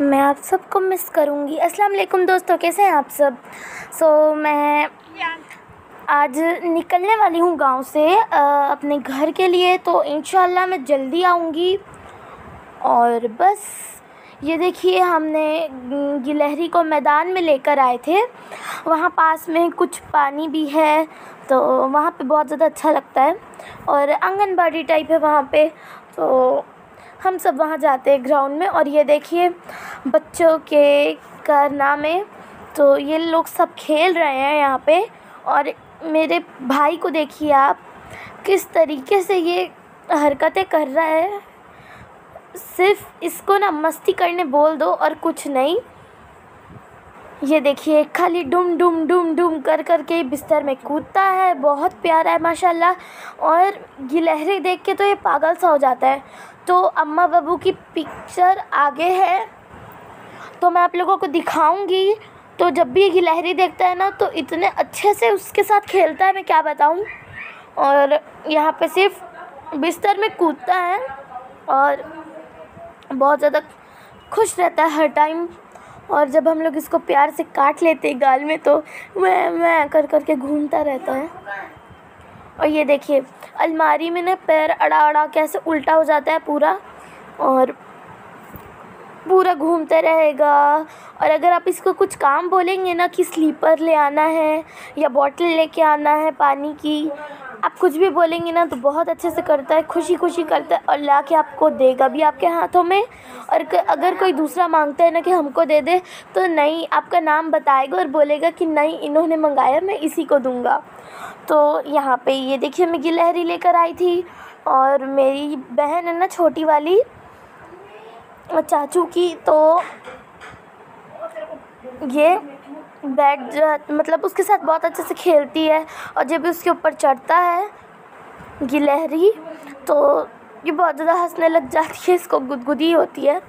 मैं आप सबको मिस करूँगी। अस्सलाम वालेकुम दोस्तों, कैसे हैं आप सब। मैं आज निकलने वाली हूँ गांव से अपने घर के लिए, तो इंशाल्लाह मैं जल्दी आऊँगी। और बस ये देखिए, हमने गिलहरी को मैदान में लेकर आए थे। वहाँ पास में कुछ पानी भी है, तो वहाँ पे बहुत ज़्यादा अच्छा लगता है और आंगनबाड़ी टाइप है वहाँ पे। तो हम सब वहाँ जाते हैं ग्राउंड में। और ये देखिए, बच्चों के कारनामे, तो ये लोग सब खेल रहे हैं यहाँ पे। और मेरे भाई को देखिए आप, किस तरीके से ये हरकतें कर रहा है। सिर्फ इसको ना मस्ती करने बोल दो और कुछ नहीं। ये देखिए, खाली डुम डुम डुम डुम कर कर के बिस्तर में कूदता है। बहुत प्यारा है माशाल्लाह। और गिलहरी देख के तो ये पागल सा हो जाता है। तो अम्मा बाबू की पिक्चर आगे है, तो मैं आप लोगों को दिखाऊंगी। तो जब भी ये गिलहरी देखता है ना, तो इतने अच्छे से उसके साथ खेलता है, मैं क्या बताऊं। और यहाँ पे सिर्फ बिस्तर में कूदता है और बहुत ज़्यादा खुश रहता है हर टाइम। और जब हम लोग इसको प्यार से काट लेते हैं गाल में, तो मैं कर कर के घूमता रहता है। और ये देखिए, अलमारी में ना पैर अड़ा अड़ा कैसे उल्टा हो जाता है पूरा, और पूरा घूमता रहेगा। और अगर आप इसको कुछ काम बोलेंगे ना कि स्लीपर ले आना है या बॉटल लेके आना है पानी की, आप कुछ भी बोलेंगे ना, तो बहुत अच्छे से करता है, खुशी खुशी करता है और ला के आपको देगा भी आपके हाथों में। और अगर कोई दूसरा मांगता है ना कि हमको दे दे, तो नहीं, आपका नाम बताएगा और बोलेगा कि नहीं, इन्होंने मंगाया, मैं इसी को दूंगा। तो यहाँ पे ये देखिए, मैं गिलहरी लेकर आई थी। और मेरी बहन है ना, छोटी वाली चाचू की, तो ये मतलब उसके साथ बहुत अच्छे से खेलती है। और जब भी उसके ऊपर चढ़ता है गिलहरी, तो ये बहुत ज़्यादा हंसने लग जाती है, इसको गुदगुदी होती है।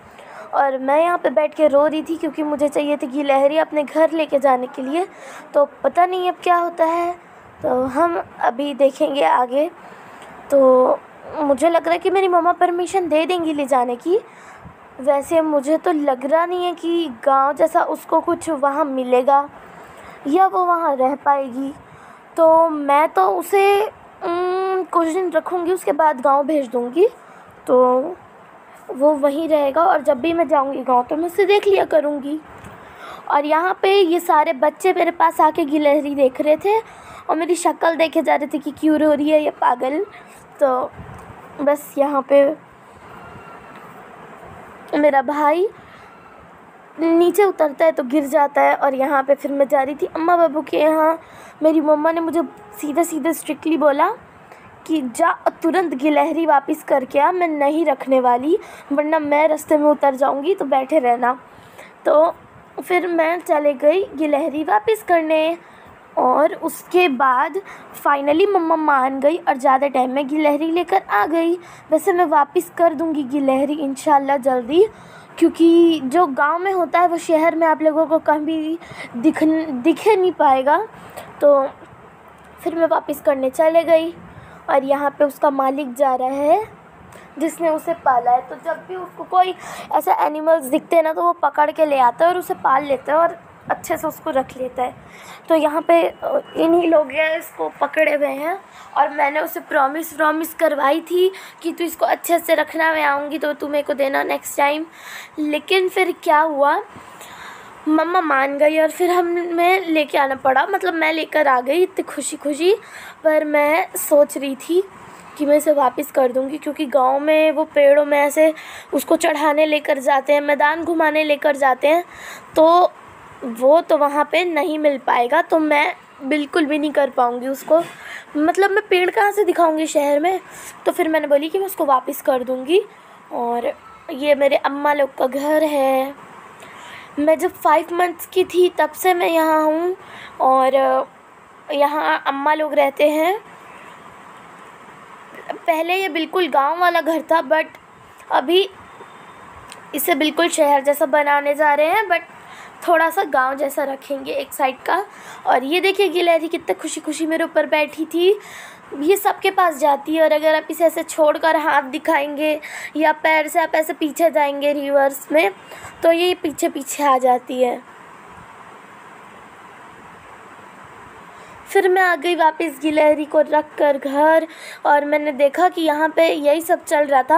और मैं यहाँ पे बैठ के रो रही थी, क्योंकि मुझे चाहिए थी गिलहरी अपने घर लेके जाने के लिए। तो पता नहीं अब क्या होता है, तो हम अभी देखेंगे आगे। तो मुझे लग रहा है कि मेरी मम्मा परमिशन दे देंगी ले जाने की। वैसे मुझे तो लग रहा नहीं है कि गांव जैसा उसको कुछ वहाँ मिलेगा या वो वहाँ रह पाएगी। तो मैं तो उसे कुछ दिन रखूँगी, उसके बाद गांव भेज दूँगी, तो वो वहीं रहेगा। और जब भी मैं जाऊँगी गांव, तो मैं उसे देख लिया करूँगी। और यहाँ पे ये सारे बच्चे मेरे पास आके गिलहरी देख रहे थे और मेरी शक्ल देखे जा रहे थे कि क्यों रो रही है ये पागल। तो बस यहाँ पे मेरा भाई नीचे उतरता है तो गिर जाता है। और यहाँ पे फिर मैं जा रही थी अम्मा बाबू के यहाँ। मेरी मम्मा ने मुझे सीधे सीधे स्ट्रिक्टली बोला कि जा तुरंत गिलहरी वापस करके आ, मैं नहीं रखने वाली, वरना मैं रास्ते में उतर जाऊँगी, तो बैठे रहना। तो फिर मैं चले गई गिलहरी वापस करने। और उसके बाद फाइनली मम्मा मान गई और ज़्यादा टाइम में गिलहरी लेकर आ गई। वैसे मैं वापस कर दूँगी गिलहरी इंशाल्लाह जल्दी, क्योंकि जो गांव में होता है वो शहर में आप लोगों को कभी दिखे नहीं पाएगा। तो फिर मैं वापस करने चले गई। और यहाँ पे उसका मालिक जा रहा है जिसने उसे पाला है। तो जब भी उसको कोई ऐसा एनिमल्स दिखते हैं ना, तो वो पकड़ के ले आता है और उसे पाल लेता है और अच्छे से उसको रख लेता है। तो यहाँ पे इन्हीं लोग हैं इसको पकड़े हुए हैं। और मैंने उसे प्रॉमिस करवाई थी कि तू इसको अच्छे से रखना, मैं आऊँगी तो तू मेरे को देना नेक्स्ट टाइम। लेकिन फिर क्या हुआ, मम्मा मान गई और फिर हमें लेके आना पड़ा। मतलब मैं लेकर आ गई इतनी खुशी खुशी, पर मैं सोच रही थी कि मैं इसे वापस कर दूँगी, क्योंकि गांव में वो पेड़ों में ऐसे उसको चढ़ाने लेकर जाते हैं, मैदान घुमाने लेकर जाते हैं, तो वो तो वहाँ पे नहीं मिल पाएगा। तो मैं बिल्कुल भी नहीं कर पाऊँगी उसको, मतलब मैं पेड़ कहाँ से दिखाऊँगी शहर में। तो फिर मैंने बोली कि मैं उसको वापस कर दूँगी। और ये मेरे अम्मा लोग का घर है। मैं जब 5 मंथ्स की थी तब से मैं यहाँ हूँ और यहाँ अम्मा लोग रहते हैं। पहले ये बिल्कुल गांव वाला घर था, बट अभी इसे बिल्कुल शहर जैसा बनाने जा रहे हैं। बट थोड़ा सा गांव जैसा रखेंगे एक साइड का। और ये देखिए गिलहरी कितने खुशी खुशी मेरे ऊपर बैठी थी। ये सबके पास जाती है और अगर आप इसे ऐसे छोड़कर हाथ दिखाएंगे या पैर से आप ऐसे पीछे जाएंगे रिवर्स में तो ये पीछे पीछे आ जाती है। फिर मैं आ गई वापस गिलहरी को रख कर घर और मैंने देखा कि यहाँ पे यही सब चल रहा था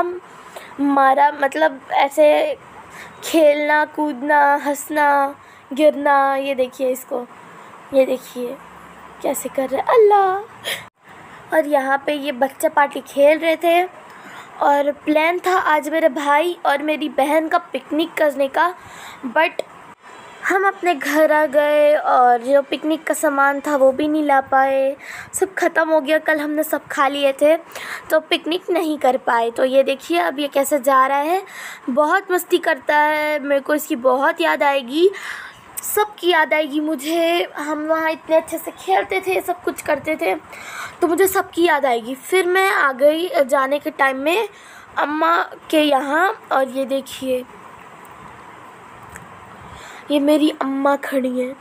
हमारा, मतलब ऐसे खेलना कूदना हंसना गिरना। ये देखिए इसको, ये देखिए कैसे कर रहे हैं अल्लाह। और यहाँ पे ये बच्चा पार्टी खेल रहे थे और प्लान था आज मेरे भाई और मेरी बहन का पिकनिक करने का, बट हम अपने घर आ गए और जो पिकनिक का सामान था वो भी नहीं ला पाए, सब ख़त्म हो गया। कल हमने सब खा लिए थे तो पिकनिक नहीं कर पाए। तो ये देखिए अब ये कैसे जा रहा है, बहुत मस्ती करता है। मेरे को इसकी बहुत याद आएगी, सबकी याद आएगी मुझे। हम वहाँ इतने अच्छे से खेलते थे, सब कुछ करते थे, तो मुझे सबकी याद आएगी। फिर मैं आ गई जाने के टाइम में अम्मा के यहाँ और ये देखिए ये मेरी अम्मा खड़ी हैं।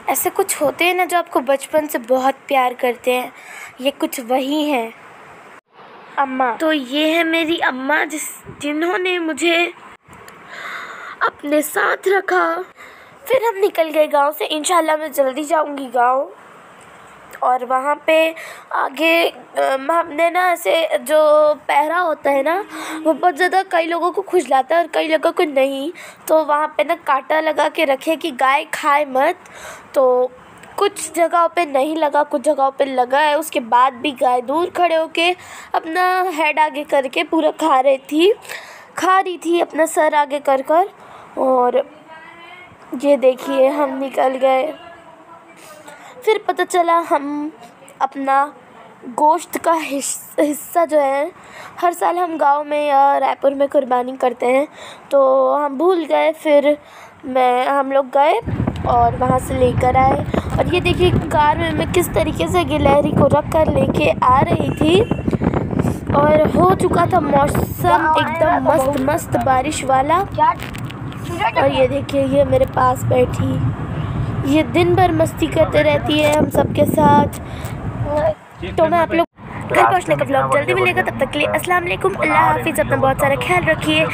ऐसे कुछ होते हैं ना जो आपको बचपन से बहुत प्यार करते हैं, ये कुछ वही हैं अम्मा। तो ये है मेरी अम्मा जिन्होंने मुझे अपने साथ रखा। फिर हम निकल गए गांव से। इंशाल्लाह मैं जल्दी जाऊंगी गांव और वहाँ पे आगे हमने ना ऐसे जो पहरा होता है ना वो बहुत ज़्यादा कई लोगों को खुजलाता है और कई लोगों को नहीं, तो वहाँ पे ना कांटा लगा के रखे कि गाय खाए मत। तो कुछ जगहों पे नहीं लगा, कुछ जगहों पे लगा है। उसके बाद भी गाय दूर खड़े होके अपना हेड आगे करके पूरा खा रही थी अपना सर आगे कर कर। और ये देखिए हम निकल गए। फिर पता चला हम अपना गोश्त का हिस्सा जो है हर साल हम गांव में या रायपुर में कुर्बानी करते हैं, तो हम भूल गए। फिर हम लोग गए और वहाँ से लेकर आए। और ये देखिए कार में मैं किस तरीके से गिलहरी को रख कर लेके आ रही थी और हो चुका था मौसम एकदम मस्त मस्त बारिश वाला। और ये देखिए ये मेरे पास बैठी, ये दिन भर मस्ती करते रहती है हम सबके साथ। तो मैं आप लोग घर पहुंचने का व्लॉग जल्दी मिलेगा, तब तक के लिए अस्सलाम वालेकुम, अल्लाह हाफिज़, अपना बहुत सारा ख्याल रखिए।